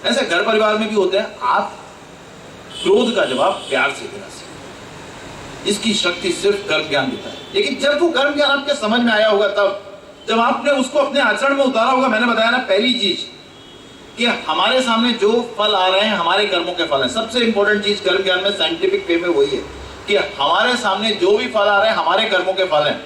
ऐसे घर परिवार में भी होते हैं। आप क्रोध का जवाब प्यार से देना सीखें, इसकी शक्ति सिर्फ कर्म ज्ञान देता है। लेकिन जब वो कर्म ज्ञान आपके समझ में आया होगा, तब जब आपने उसको अपने आचरण में उतारा होगा, मैंने बताया ना पहली चीज कि हमारे सामने जो फल आ रहे हैं हमारे कर्मों के फल हैं। सबसे इंपॉर्टेंट चीज कर्म ज्ञान में साइंटिफिक वे में वही है कि हमारे सामने जो भी फल आ रहे हैं हमारे कर्मों के फल हैं।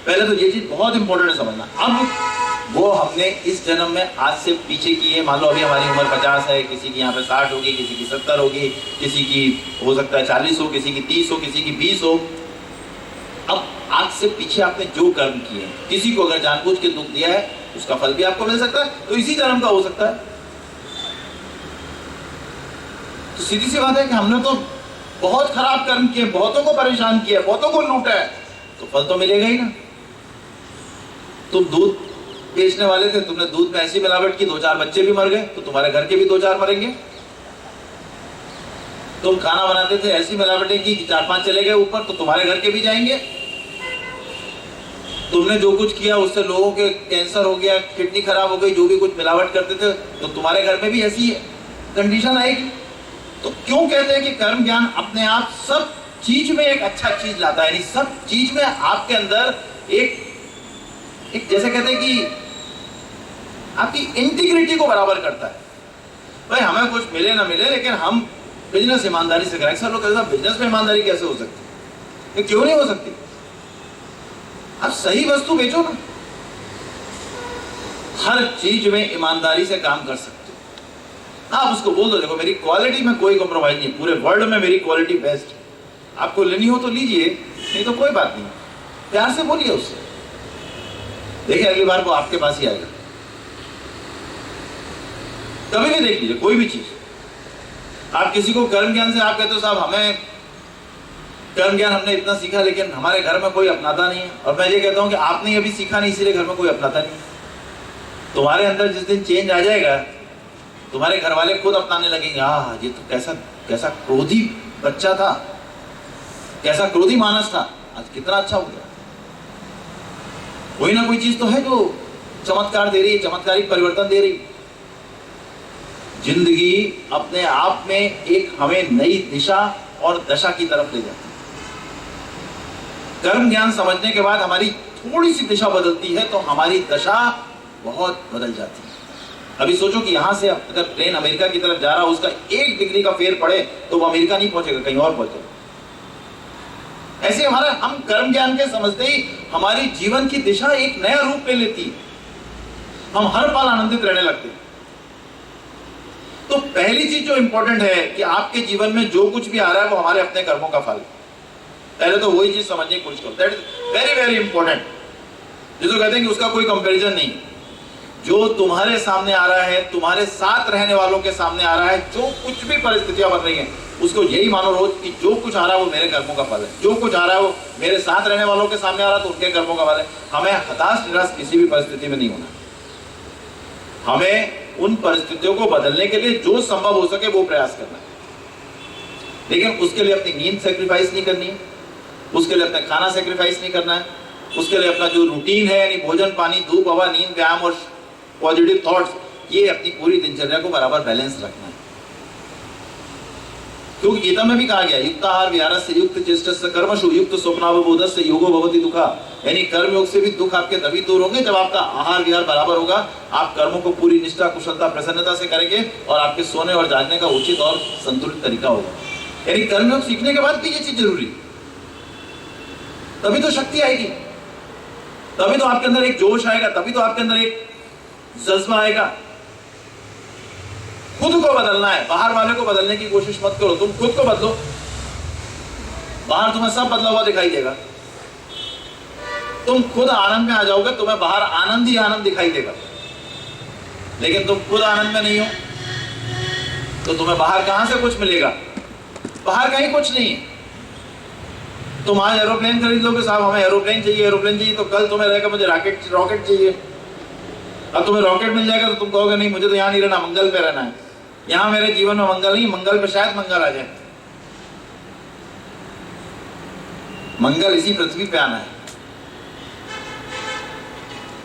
पहले तो ये चीज बहुत इंपॉर्टेंट है समझना। अब वो हमने इस जन्म में आज से पीछे की है, मान लो अभी हमारी उम्र 50 है, किसी की यहाँ पे 60 होगी, किसी की 70 होगी, किसी की हो सकता है 40 हो, किसी की 30 हो, किसी की 20 हो। अब आज से पीछे आपने जो कर्म किए, किसी को अगर जानबूझ के दुख दिया है उसका फल भी आपको मिल सकता है, तो इसी जन्म का हो सकता है। तो सीधी सी बात है कि हमने तो बहुत खराब कर्म किए, बहुतों को परेशान किया, बहुतों को लूटा है, तो फल तो मिलेगा ही ना। तुम दूध बेचने वाले थे, तुमने दूध में ऐसी मिलावट की 2-4 बच्चे भी मर गए, तो तुम्हारे घर के भी 2-4 मरेंगे। तुम खाना बनाते थे, ऐसी मिलावटें की 4-5 चले गए ऊपर, तो तुम्हारे घर के भी जाएंगे। तुमने जो कुछ किया उससे लोगों के कैंसर हो गया, किडनी खराब हो गई, जो भी कुछ मिलावट करते थे, तो तुम्हारे घर में भी ऐसी कंडीशन आएगी। तो क्यों कहते हैं कि कर्म ज्ञान अपने आप सब चीज में एक अच्छा चीज लाता है, यानी सब चीज में आपके अंदर एक जैसे कहते हैं कि आपकी इंटीग्रिटी को बराबर करता है। भाई हमें कुछ मिले ना मिले, लेकिन हम बिजनेस ईमानदारी से करें। अक्सर लोग कहते हैं बिजनेस में ईमानदारी कैसे हो सकती है, ये क्यों नहीं हो सकती? आप सही वस्तु बेचो ना, हर चीज में ईमानदारी से काम कर सकते हो। आप उसको बोल दो, देखो मेरी क्वालिटी में कोई कॉम्प्रोमाइज नहीं, पूरे वर्ल्ड में मेरी क्वालिटी बेस्ट, आपको लेनी हो तो लीजिए, नहीं तो कोई बात नहीं। प्यार से बोलिए उससे, देखिए अगली बार वो आपके पास ही आएगा। कभी भी देख लीजिए कोई भी चीज, आप किसी को कर्म ज्ञान से आप कहते हो साहब हमें कर्म ज्ञान हमने इतना सीखा लेकिन हमारे घर में कोई अपनाता नहीं है, और मैं ये कहता हूं कि आपने अभी सीखा नहीं इसीलिए घर में कोई अपनाता नहीं। तुम्हारे अंदर जिस दिन चेंज आ जाएगा, तुम्हारे घर वाले खुद अपनाने लगेंगे। हाँ ये तो कैसा कैसा क्रोधी बच्चा था, कैसा क्रोधी मानस था, आज कितना अच्छा हो गया। कोई ना कोई चीज तो है जो चमत्कार दे रही है, चमत्कारिक परिवर्तन दे रही। जिंदगी अपने आप में एक हमें नई दिशा और दशा की तरफ ले जाती है। कर्म ज्ञान समझने के बाद हमारी थोड़ी सी दिशा बदलती है तो हमारी दशा बहुत बदल जाती है। अभी सोचो कि यहां से अगर प्लेन अमेरिका की तरफ जा रहा हो, उसका 1 डिग्री का फेर पड़े तो वो अमेरिका नहीं पहुंचेगा, कहीं और पहुंचेगा। ऐसे हमारा हम कर्म ज्ञान के समझते ही हमारी जीवन की दिशा एक नया रूप ले लेती है, हम हर पल आनंदित रहने लगते हैं। तो पहली चीज जो इंपॉर्टेंट है कि आपके जीवन में जो कुछ भी आ रहा है वो हमारे अपने कर्मों का फल। पहले तो वही चीज समझने की कोशिश करो, that is very very important. जिसको कहते हैं कि उसका कोई कंपैरिजन नहीं। जो तुम्हारे सामने आ रहा है, तुम्हारे साथ रहने वालों के सामने आ रहा है, जो कुछ भी परिस्थितियां बन रही हैं, उसको यही मानो रोज कि जो कुछ आ रहा है वो मेरे कर्मों का फल है। जो कुछ आ रहा है वो मेरे साथ रहने वालों के सामने आ रहा है तो उनके कर्मों का फल है। हमें हताश निराश किसी भी परिस्थिति में नहीं होना। हमें उन परिस्थितियों को बदलने के लिए जो संभव हो सके वो प्रयास करना है, लेकिन उसके लिए अपनी नींद सेक्रीफाइस नहीं करनी है, उसके लिए अपना खाना सेक्रीफाइस नहीं करना है, उसके लिए अपना जो रूटीन है यानी भोजन पानी धूप हवा नींद व्यायाम और पॉजिटिव थॉट्स, ये अपनी पूरी दिनचर्या को बराबर बैलेंस रखना है। क्योंकि गीता में भी कहा गया युक्ताहार विहारस्य युक्त चेष्टस्य कर्मसु युक्त स्वप्नावबोधस्य योगो भवति दुःखा, यानी कर्म योग से भी दुख आपके तभी दूर होंगे जब आपका आहार विहार बराबर होगा, आप कर्मों को पूरी निष्ठा कुशलता प्रसन्नता से करेंगे और आपके सोने और जागने का उचित और संतुलित तरीका होगा। यानी कर्म योग सीखने के बाद भी ये चीज जरूरी, तभी तो शक्ति आएगी, तभी तो आपके अंदर एक जोश आएगा, तभी तो आपके अंदर एक जज्बा आएगा। खुद को बदलना है, बाहर वाले को बदलने की कोशिश मत करो, तुम खुद को बदलो। बाहर तुम्हें सब बदला हुआ दिखाई देगा, तुम खुद आनंद में आ जाओगे, तुम्हें बाहर आनंद ही आनंद दिखाई देगा। लेकिन तुम खुद आनंद में नहीं हो तो तुम्हें बाहर कहां से कुछ मिलेगा? बाहर कहीं कुछ नहीं है। तुम आज एरोप्लेन खरीद लोगे, साहब हमें एरोप्लेन चाहिए एरोप्लेन चाहिए, तो कल तुम्हें रहेगा मुझे रॉकेट चाहिए। अब तुम्हें रॉकेट मिल जाएगा तो तुम कहोगे नहीं मुझे तो यहाँ नहीं रहना, मंगल पे रहना है। यहाँ मेरे जीवन में मंगल नहीं, मंगल पे शायद मंगल आ जाए। मंगल इसी पृथ्वी पे आना है,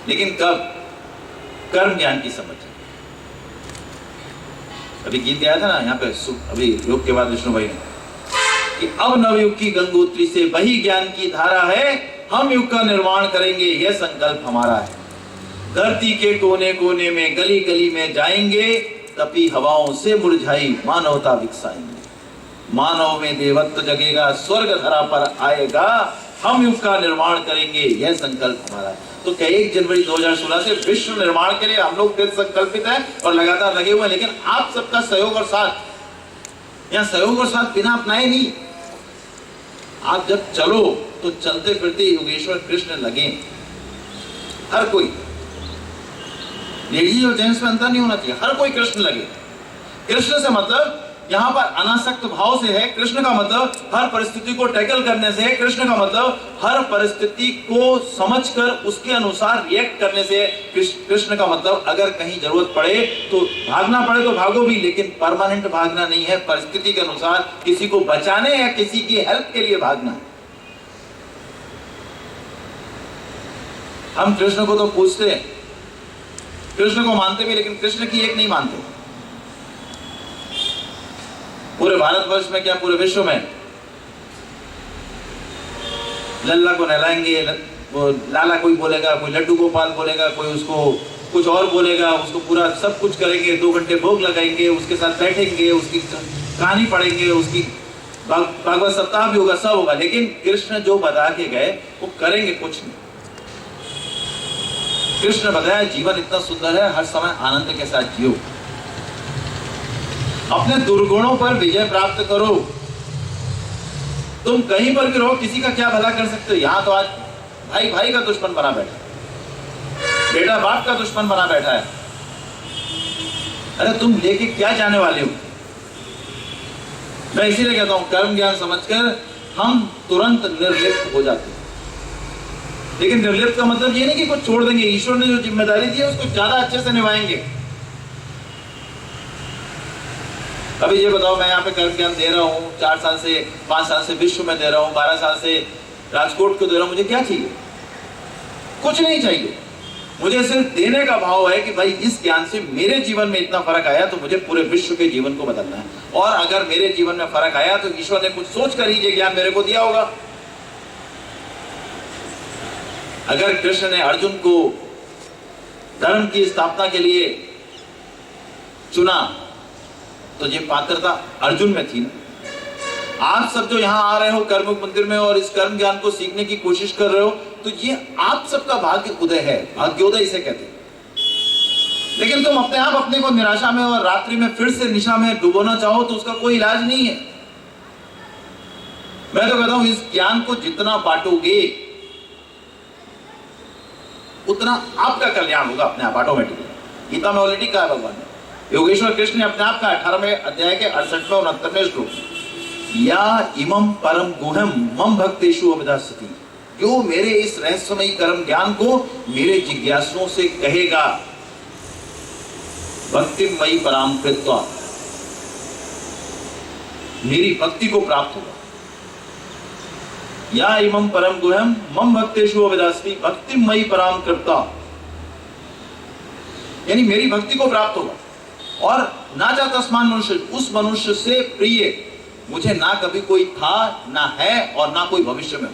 लेकिन कब? कर्म ज्ञान की समझ। अभी गीत गाया था ना यहाँ पे अभी योग के बाद विष्णु भाई ने कि अब नवयुग की गंगोत्री से वही ज्ञान की धारा है, हम युग का निर्माण करेंगे, यह संकल्प हमारा है। धरती के कोने कोने में गली गली में जाएंगे, तपी हवाओं से मुरझाई मानवता विकसाएंगे। मानव में देवत्व जगेगा, स्वर्ग धरा पर आएगा, हम युग का निर्माण करेंगे, यह संकल्प हमारा है। तो क्या 1 जनवरी 2016 से विश्व निर्माण के लिए हम लोग दृढ़ संकल्पित हैं और लगातार लगे हुए हैं, लेकिन आप सबका सहयोग और साथ, यहाँ सहयोग और साथ बिना अपनाए नहीं। आप जब चलो तो चलते फिरते योगेश्वर कृष्ण लगे, हर कोई, लेडीज और जेंट्स में अंतर नहीं होना चाहिए, हर कोई कृष्ण लगे। कृष्ण से मतलब यहाँ पर अनासक्त भाव से है, कृष्ण का मतलब हर परिस्थिति को टैकल करने से है, कृष्ण का मतलब हर परिस्थिति को समझकर उसके अनुसार रिएक्ट करने से है। कृष्ण का मतलब अगर कहीं जरूरत पड़े तो भागना पड़े तो भागो भी, लेकिन परमानेंट भागना नहीं है, परिस्थिति के अनुसार किसी को बचाने या किसी की हेल्प के लिए भागना है। हम कृष्ण को तो पूछते हैं, कृष्ण को मानते भी, लेकिन कृष्ण की एक नहीं मानते। पूरे भारतवर्ष में क्या पूरे विश्व में लल्ला को नहलाएंगे, वो लाला कोई बोलेगा, कोई लड्डू गोपाल बोलेगा, कोई उसको कुछ और बोलेगा, उसको पूरा सब कुछ करेंगे, 2 घंटे भोग लगाएंगे, उसके साथ बैठेंगे, उसकी कहानी पढ़ेंगे, उसकी भागवत सप्ताह भी होगा, सब होगा, लेकिन कृष्ण जो बता के गए वो करेंगे कुछ नहीं। कृष्ण बताया जीवन इतना सुंदर है, हर समय आनंद के साथ जियो, अपने दुर्गुणों पर विजय प्राप्त करो। तुम कहीं पर भी रहो, किसी का क्या भला कर सकते हो। यहां तो आज भाई भाई का दुश्मन बना बैठा, बेटा बाप का दुश्मन बना बैठा है। अरे तुम लेके क्या जाने वाले हो। मैं इसीलिए कहता हूं कर्म ज्ञान समझकर हम तुरंत निर्लिप्त हो जाते हैं। लेकिन निर्लिप्त का मतलब ये नहीं कि कुछ छोड़ देंगे, ईश्वर ने जो जिम्मेदारी दी है उसको ज्यादा अच्छे से निभाएंगे। अभी ये बताओ, मैं यहाँ पे कर्म ज्ञान दे रहा हूँ 4 साल से, 5 साल से विश्व में दे रहा हूँ, 12 साल से राजकोट को दे रहा हूँ, मुझे क्या चाहिए? कुछ नहीं चाहिए। मुझे सिर्फ देने का भाव है कि भाई इस ज्ञान से मेरे जीवन में इतना फर्क आया तो मुझे पूरे विश्व के जीवन को बदलना है, और अगर मेरे जीवन में फर्क आया तो ईश्वर ने कुछ सोच कर ही ये ज्ञान मेरे को दिया होगा। अगर कृष्ण ने अर्जुन को धर्म की स्थापना के लिए चुना तो ये पात्रता अर्जुन में थी ना। आप सब जो यहाँ आ रहे हो कर्मयोग मंदिर में और इस कर्म ज्ञान को सीखने की कोशिश कर रहे हो, तो ये आप सबका भाग्य उदय है, भाग्योदय इसे कहते हैं। लेकिन तुम अपने आप अपने को निराशा में और रात्रि में फिर से निशा में डुबोना चाहो तो उसका कोई इलाज नहीं है। मैं तो कहता हूं इस ज्ञान को जितना बांटोगे उतना आपका कल्याण होगा अपने आप ऑटोमेटिकली। गीता में ऑलरेडी कहा है भगवान ने, योगेश्वर कृष्ण ने अपने आप का 18वें अध्याय के 68वें और 69वें श्लोक, या इमं परम गुह्यम मम भक्तेषु अभिधास्यति, जो मेरे इस रहस्यमयी कर्म ज्ञान को मेरे जिज्ञासुओं से कहेगा, भक्तिमयी पराम कृत्वा, मेरी भक्ति को प्राप्त होगा। या इमं परम गुह्यम मम भक्तेषु अभिधास्यति भक्तिमयी पराम कृत्वा, यानी मेरी भक्ति को प्राप्त होगा। और ना जा तस्मान मनुष्य, उस मनुष्य से प्रिय मुझे ना कभी कोई था, ना है और ना कोई भविष्य में।